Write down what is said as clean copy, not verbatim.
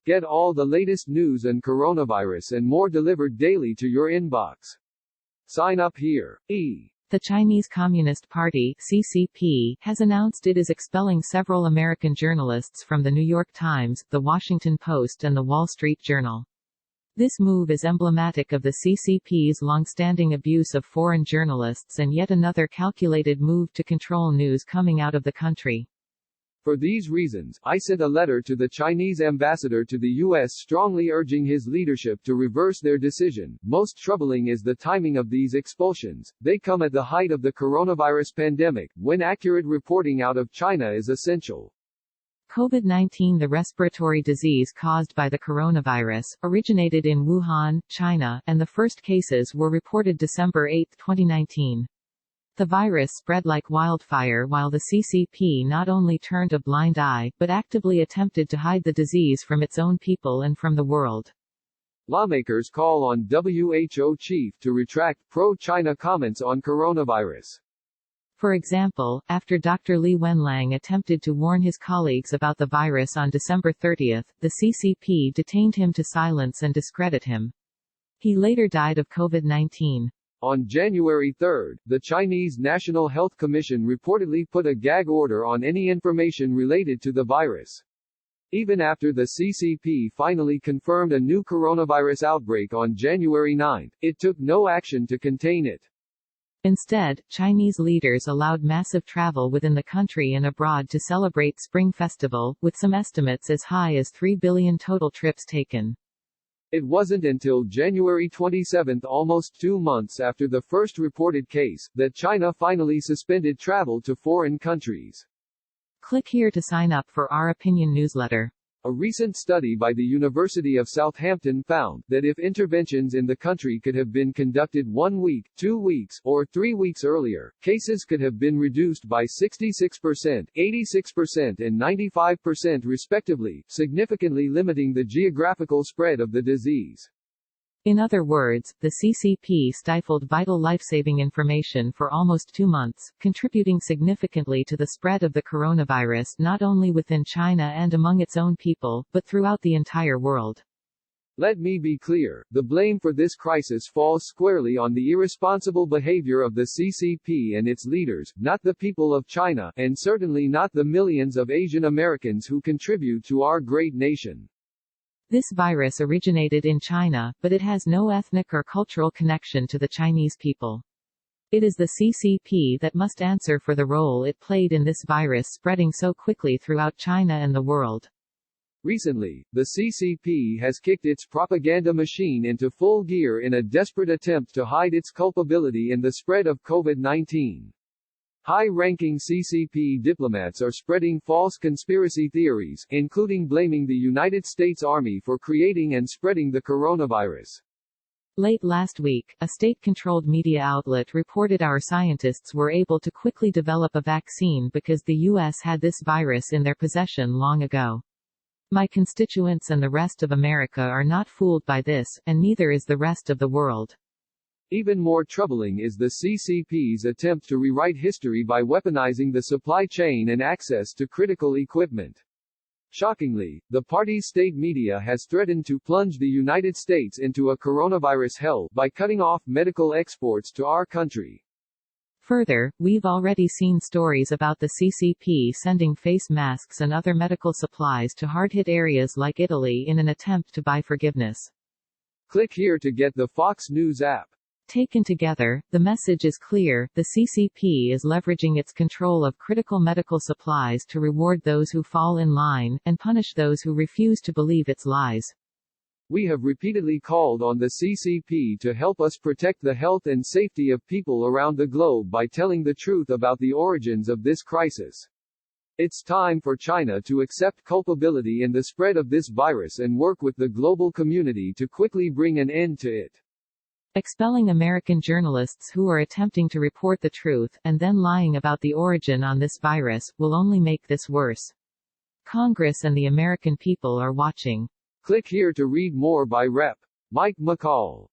Get all the latest news and coronavirus and more delivered daily to your inbox. Sign up here. The Chinese Communist Party (CCP) has announced it is expelling several American journalists from The New York Times, The Washington Post and The Wall Street Journal. This move is emblematic of the CCP's long-standing abuse of foreign journalists and yet another calculated move to control news coming out of the country. For these reasons, I sent a letter to the Chinese ambassador to the U.S. strongly urging his leadership to reverse their decision. Most troubling is the timing of these expulsions. They come at the height of the coronavirus pandemic, when accurate reporting out of China is essential. COVID-19, the respiratory disease caused by the coronavirus, originated in Wuhan, China, and the first cases were reported December 8, 2019. The virus spread like wildfire while the CCP not only turned a blind eye, but actively attempted to hide the disease from its own people and from the world. Lawmakers call on WHO chief to retract pro-China comments on coronavirus. For example, after Dr. Li Wenliang attempted to warn his colleagues about the virus on December 30, the CCP detained him to silence and discredit him. He later died of COVID-19. On January 3, the Chinese National Health Commission reportedly put a gag order on any information related to the virus. Even after the CCP finally confirmed a new coronavirus outbreak on January 9, it took no action to contain it. Instead, Chinese leaders allowed massive travel within the country and abroad to celebrate Spring Festival, with some estimates as high as 3 billion total trips taken. It wasn't until January 27, almost 2 months after the first reported case, that China finally suspended travel to foreign countries. Click here to sign up for our opinion newsletter. A recent study by the University of Southampton found that if interventions in the country could have been conducted 1 week, 2 weeks, or 3 weeks earlier, cases could have been reduced by 66%, 86% and 95% respectively, significantly limiting the geographical spread of the disease. In other words, the CCP stifled vital life-saving information for almost 2 months, contributing significantly to the spread of the coronavirus not only within China and among its own people, but throughout the entire world. Let me be clear, the blame for this crisis falls squarely on the irresponsible behavior of the CCP and its leaders, not the people of China, and certainly not the millions of Asian Americans who contribute to our great nation. This virus originated in China, but it has no ethnic or cultural connection to the Chinese people. It is the CCP that must answer for the role it played in this virus spreading so quickly throughout China and the world. Recently, the CCP has kicked its propaganda machine into full gear in a desperate attempt to hide its culpability in the spread of COVID-19. High-ranking CCP diplomats are spreading false conspiracy theories, including blaming the United States Army for creating and spreading the coronavirus. Late last week, a state-controlled media outlet reported our scientists were able to quickly develop a vaccine because the U.S. had this virus in their possession long ago. My constituents and the rest of America are not fooled by this, and neither is the rest of the world. Even more troubling is the CCP's attempt to rewrite history by weaponizing the supply chain and access to critical equipment. Shockingly, the party's state media has threatened to plunge the United States into a coronavirus hell by cutting off medical exports to our country. Further, we've already seen stories about the CCP sending face masks and other medical supplies to hard-hit areas like Italy in an attempt to buy forgiveness. Click here to get the Fox News app. Taken together, the message is clear: the CCP is leveraging its control of critical medical supplies to reward those who fall in line, and punish those who refuse to believe its lies. We have repeatedly called on the CCP to help us protect the health and safety of people around the globe by telling the truth about the origins of this crisis. It's time for China to accept culpability in the spread of this virus and work with the global community to quickly bring an end to it. Expelling American journalists who are attempting to report the truth, and then lying about the origin on this virus, will only make this worse. Congress and the American people are watching. Click here to read more by Rep. Mike McCaul.